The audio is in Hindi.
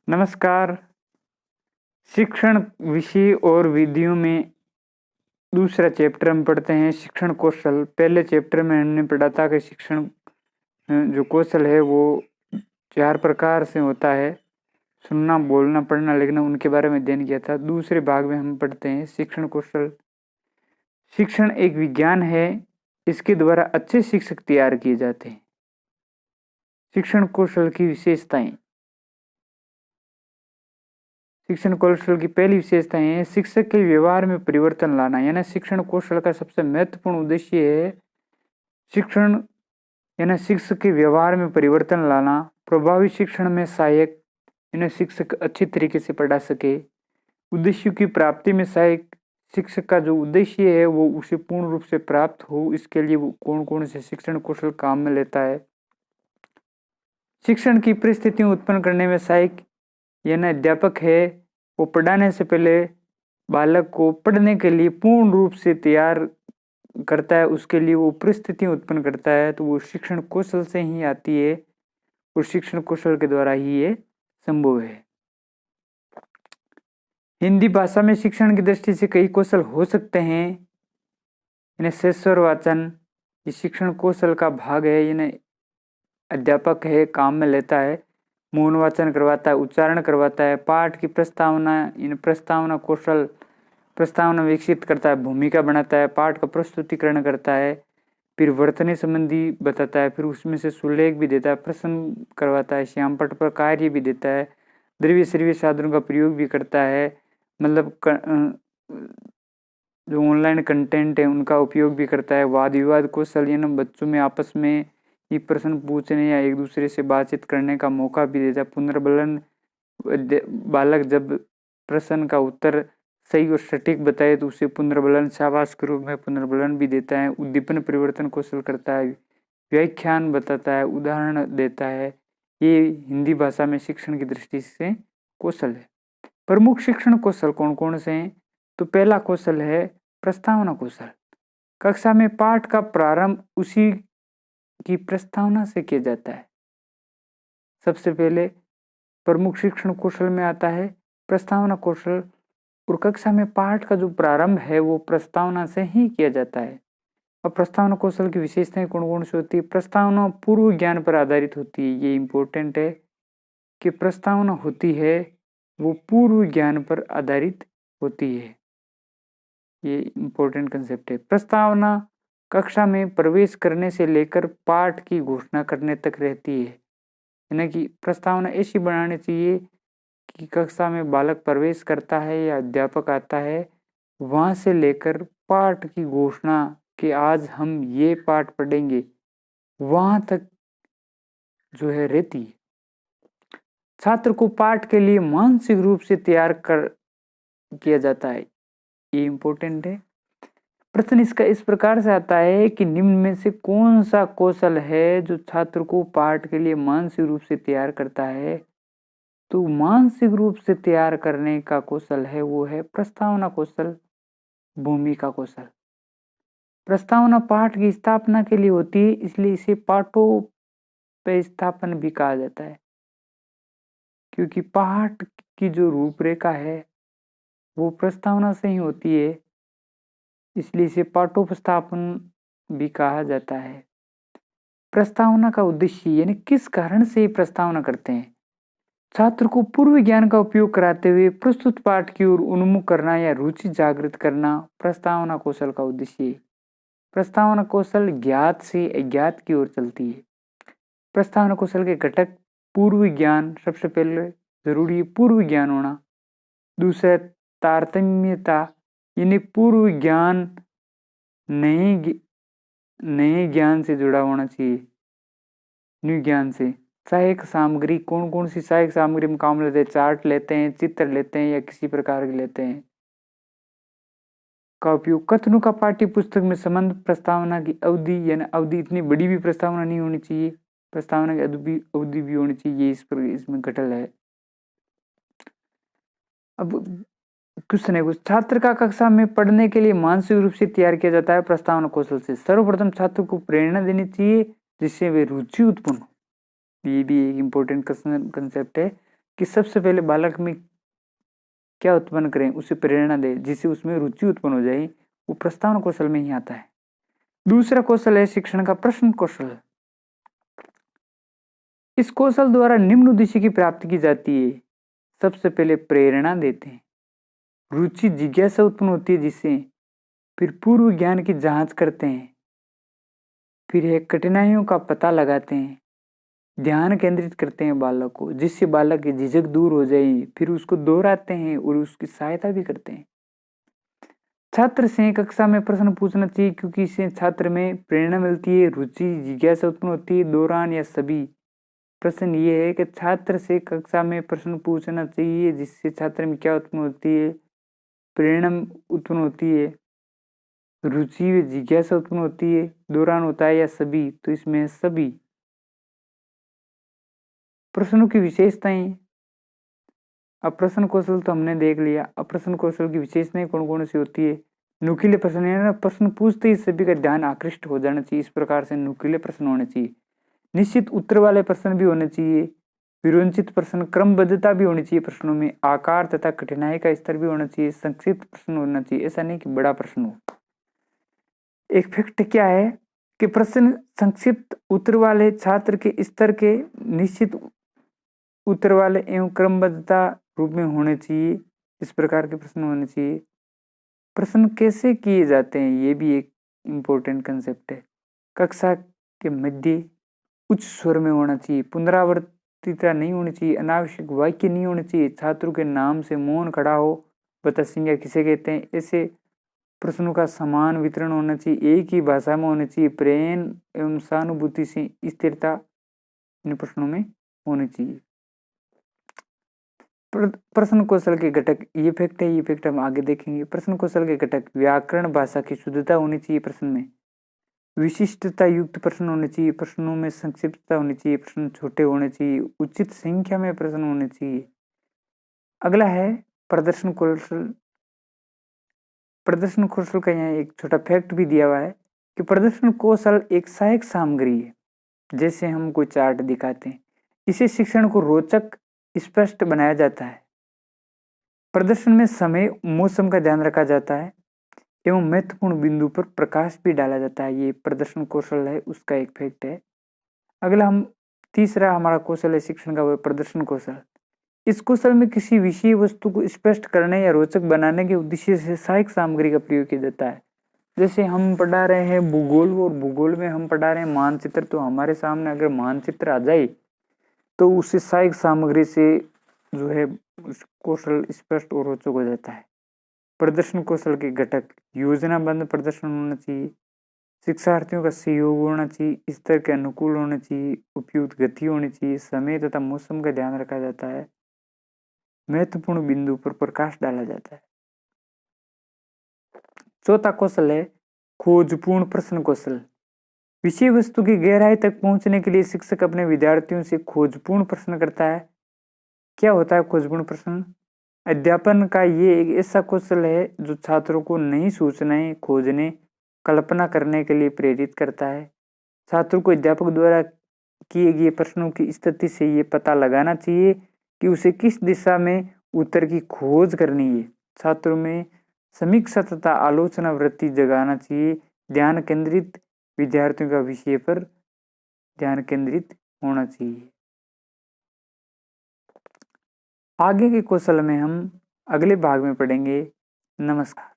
नमस्कार। शिक्षण विषय और विधियों में दूसरा चैप्टर हम पढ़ते हैं शिक्षण कौशल। पहले चैप्टर में हमने पढ़ा था कि शिक्षण जो कौशल है वो 4 प्रकार से होता है। सुनना, बोलना, पढ़ना, लिखना, उनके बारे में अध्ययन किया था। दूसरे भाग में हम पढ़ते हैं शिक्षण कौशल। शिक्षण एक विज्ञान है, इसके द्वारा अच्छे शिक्षक तैयार किए जाते हैं। शिक्षण कौशल की विशेषताएं। शिक्षण कौशल की पहली विशेषता है शिक्षक के व्यवहार में परिवर्तन लाना। यानी शिक्षण कौशल का सबसे महत्वपूर्ण उद्देश्य है शिक्षण यानी शिक्षक के व्यवहार में परिवर्तन लाना। प्रभावी शिक्षण में सहायक यानी शिक्षक अच्छी तरीके से पढ़ा सके। उद्देश्य की प्राप्ति में सहायक शिक्षक का जो उद्देश्य है वो उसे पूर्ण रूप से प्राप्त हो, इसके लिए वो कौन कौन से शिक्षण कौशल काम में लेता है। शिक्षण की परिस्थितियां उत्पन्न करने में सहायक यानी अध्यापक है, वो पढ़ाने से पहले बालक को पढ़ने के लिए पूर्ण रूप से तैयार करता है, उसके लिए वो परिस्थितियां उत्पन्न करता है, तो वो शिक्षण कौशल से ही आती है और शिक्षण कौशल के द्वारा ही ये संभव है। हिंदी भाषा में शिक्षण की दृष्टि से कई कौशल हो सकते हैं। यानी शेषवर वाचन ये शिक्षण कौशल का भाग है, यानी अध्यापक है काम में लेता है, मौन वाचन करवाता है, उच्चारण करवाता है, पाठ की प्रस्तावना इन प्रस्तावना कौशल प्रस्तावना विकसित करता है, भूमिका बनाता है, पाठ का प्रस्तुतिकरण करता है, फिर वर्तनी संबंधी बताता है, फिर उसमें से सुलेख भी देता है, प्रश्न करवाता है, श्यामपट पर कार्य भी देता है, द्रव्य श्रव्य साधनों का प्रयोग भी करता है, मतलब जो ऑनलाइन कंटेंट है उनका उपयोग भी करता है। वाद विवाद कौशल यानी बच्चों में आपस में ये प्रश्न पूछने या एक दूसरे से बातचीत करने का मौका भी देता है। पुनर्बलन बालक जब प्रश्न का उत्तर सही और सटीक बताए तो उसे पुनर्बलन शाबाश के रूप में पुनर्बलन भी देता है। उद्दीपन परिवर्तन कौशल करता है, व्याख्यान बताता है, उदाहरण देता है। ये हिंदी भाषा में शिक्षण की दृष्टि से कौशल है। प्रमुख शिक्षण कौशल कौन कौन से हैं? तो पहला कौशल है प्रस्तावना कौशल। कक्षा में पाठ का प्रारंभ उसी की प्रस्तावना से किया जाता है। सबसे पहले प्रमुख शिक्षण कौशल में आता है प्रस्तावना कौशल, और कक्षा में पाठ का जो प्रारंभ है वो प्रस्तावना से ही किया जाता है। और प्रस्तावना कौशल की विशेषताएं कौन कौन सी होती है? प्रस्तावना पूर्व ज्ञान पर आधारित होती है। ये इंपॉर्टेंट है कि प्रस्तावना होती है वो पूर्व ज्ञान पर आधारित होती है। ये इंपॉर्टेंट कंसेप्ट है। प्रस्तावना कक्षा में प्रवेश करने से लेकर पाठ की घोषणा करने तक रहती है। यानी कि प्रस्तावना ऐसी बनानी चाहिए कि कक्षा में बालक प्रवेश करता है या अध्यापक आता है, वहां से लेकर पाठ की घोषणा कि आज हम ये पाठ पढ़ेंगे, वहां तक जो है रहती है। छात्र को पाठ के लिए मानसिक रूप से तैयार कर किया जाता है। ये इंपॉर्टेंट है। प्रश्न इसका इस प्रकार से आता है कि निम्न में से कौन सा कौशल है जो छात्र को पाठ के लिए मानसिक रूप से तैयार करता है? तो मानसिक रूप से तैयार करने का कौशल है वो है प्रस्तावना कौशल, भूमिका कौशल। प्रस्तावना पाठ की स्थापना के लिए होती है, इसलिए इसे पाठों पे स्थापन भी कहा जाता है, क्योंकि पाठ की जो रूपरेखा है वो प्रस्तावना से ही होती है, इसलिए इसे पाठोपस्थापन भी कहा जाता है। प्रस्तावना का उद्देश्य यानी किस कारण से प्रस्तावना करते हैं? छात्र को पूर्व ज्ञान का उपयोग कराते हुए प्रस्तुत पाठ की ओर उन्मुख करना या रुचि जागृत करना प्रस्तावना कौशल का उद्देश्य है। प्रस्तावना कौशल ज्ञात से अज्ञात की ओर चलती है। प्रस्तावना कौशल के घटक पूर्व ज्ञान, सबसे पहले जरूरी है पूर्व ज्ञान होना। दूसरा तारतम्यता, यानी पूर्व ज्ञान नए ज्ञान से जुड़ा होना चाहिए, न्यू ज्ञान से। सहायक सामग्री कौन कौन सी सहायक सामग्री में काम लेते हैं? चार्ट लेते हैं, चित्र लेते हैं या किसी प्रकार के लेते हैं का उपयोग। कथनों का पाठ्य पुस्तक में संबंध प्रस्तावना की अवधि, यानी अवधि इतनी बड़ी भी प्रस्तावना नहीं होनी चाहिए, प्रस्तावना की अवधि भी होनी चाहिए, इस पर इसमें घटल है। अब क्वेश्चन है कुछ, छात्र का कक्षा में पढ़ने के लिए मानसिक रूप से तैयार किया जाता है प्रस्तावना कौशल से। सर्वप्रथम छात्र को प्रेरणा देनी चाहिए जिससे वे रुचि उत्पन्न हो। ये भी एक इम्पोर्टेंट कंसेप्ट है। कि सबसे पहले बालक में क्या उत्पन्न करें, उसे प्रेरणा दें जिससे उसमें रुचि उत्पन्न हो जाए, वो प्रस्तावना कौशल में ही आता है। दूसरा कौशल है शिक्षण का प्रश्न कौशल। इस कौशल द्वारा निम्न उद्देश्य की प्राप्ति की जाती है। सबसे पहले प्रेरणा देते हैं, रुचि जिज्ञासा उत्पन्न होती है जिससे, फिर पूर्व ज्ञान की जांच करते हैं, फिर है कठिनाइयों का पता लगाते हैं, ध्यान केंद्रित करते हैं बालक को जिससे बालक की झिझक दूर हो जाए, फिर उसको दोहराते हैं और उसकी सहायता भी करते हैं। छात्र से कक्षा में प्रश्न पूछना चाहिए क्योंकि इससे छात्र में प्रेरणा मिलती है, रुचि जिज्ञासा उत्पन्न होती है। दौरान या सभी प्रश्न ये है कि छात्र से कक्षा में प्रश्न पूछना चाहिए जिससे छात्र में क्या उत्पन्न होती है, प्रेरणा उत्पन्न होती है, रुचि व जिज्ञासा उत्पन्न होती है। दौरान होता है या सभी, तो इसमें सभी। प्रश्नों की विशेषताएं। अब प्रश्न कौशल तो हमने देख लिया, अब प्रश्न कौशल की विशेषताएं कौन कौन सी होती है। नुकीले प्रश्न है ना, प्रश्न पूछते ही सभी का ध्यान आकृष्ट हो जाना चाहिए, इस प्रकार से नुकीले प्रश्न होने चाहिए। निश्चित उत्तर वाले प्रश्न भी होने चाहिए, विरोचित प्रश्न, क्रमबद्धता भी होनी चाहिए प्रश्नों में, आकार तथा कठिनाई का स्तर भी होना चाहिए, संक्षिप्त प्रश्न होना चाहिए, ऐसा नहीं कि बड़ा प्रश्न हो। एक फैक्ट क्या है कि प्रश्न संक्षिप्त उत्तर वाले छात्र के स्तर के, निश्चित उत्तर वाले एवं क्रमबद्धता रूप में होने चाहिए, इस प्रकार के प्रश्न होने चाहिए। प्रश्न कैसे किए जाते हैं ये भी एक इम्पोर्टेंट कंसेप्ट है। कक्षा के मध्य उच्च स्वर में होना चाहिए, पुनरावर्तिता नहीं होनी चाहिए, अनावश्यक वाक्य नहीं होने चाहिए, छात्रों के नाम से मौन खड़ा हो, बता संज्ञा किसे कहते हैं, ऐसे प्रश्नों का समान वितरण होना चाहिए, एक ही भाषा में होना चाहिए, प्रेम एवं सहानुभूति से स्थिरता इन प्रश्नों में होनी चाहिए। प्रश्न कौशल के घटक ये फैक्ट है, ये फैक्ट हम आगे देखेंगे। प्रश्न कौशल के घटक व्याकरण, भाषा की शुद्धता होनी चाहिए प्रश्न में, विशिष्टता युक्त प्रश्न होने चाहिए, प्रश्नों में संक्षिप्तता होनी चाहिए, प्रश्न छोटे होने चाहिए, उचित संख्या में प्रश्न होने चाहिए। अगला है प्रदर्शन कौशल। प्रदर्शन कौशल का यहाँ एक छोटा फैक्ट भी दिया हुआ है कि प्रदर्शन कौशल एक सहायक सामग्री है, जैसे हम कोई चार्ट दिखाते हैं, इसे शिक्षण को रोचक स्पष्ट बनाया जाता है। प्रदर्शन में समय मौसम का ध्यान रखा जाता है एवं महत्वपूर्ण बिंदु पर प्रकाश भी डाला जाता है, ये प्रदर्शन कौशल है, उसका एक फैक्ट है। अगला हम तीसरा हमारा कौशल है शिक्षण का, वो प्रदर्शन कौशल। इस कौशल में किसी विषय वस्तु को स्पष्ट करने या रोचक बनाने के उद्देश्य से सहायक सामग्री का प्रयोग किया जाता है। जैसे हम पढ़ा रहे हैं भूगोल, और भूगोल में हम पढ़ा रहे हैं मानचित्र, तो हमारे सामने अगर मानचित्र आ जाए तो उससे सहायक सामग्री से जो है कौशल स्पष्ट और रोचक हो जाता है। प्रदर्शन कौशल के घटक योजनाबद्ध प्रदर्शन होना चाहिए, शिक्षार्थियों का सहयोग होना चाहिए, स्तर के अनुकूल होना चाहिए, उपयुक्त गति होनी चाहिए, समय तथा मौसम का ध्यान रखा जाता है, महत्वपूर्ण बिंदु पर प्रकाश डाला जाता है। चौथा कौशल है खोजपूर्ण प्रश्न कौशल। विषय वस्तु की गहराई तक पहुंचने के लिए शिक्षक अपने विद्यार्थियों से खोजपूर्ण प्रश्न करता है। क्या होता है खोजपूर्ण प्रश्न? अध्यापन का ये एक ऐसा कौशल है जो छात्रों को नई सूचनाएं खोजने, कल्पना करने के लिए प्रेरित करता है। छात्रों को अध्यापक द्वारा किए गए प्रश्नों की स्थिति से ये पता लगाना चाहिए कि उसे किस दिशा में उत्तर की खोज करनी है। छात्रों में समीक्षा तथा आलोचना वृत्ति जगाना चाहिए। ध्यान केंद्रित विद्यार्थियों का विषय पर ध्यान केंद्रित होना चाहिए। आगे के कौशल में हम अगले भाग में पढ़ेंगे। नमस्कार।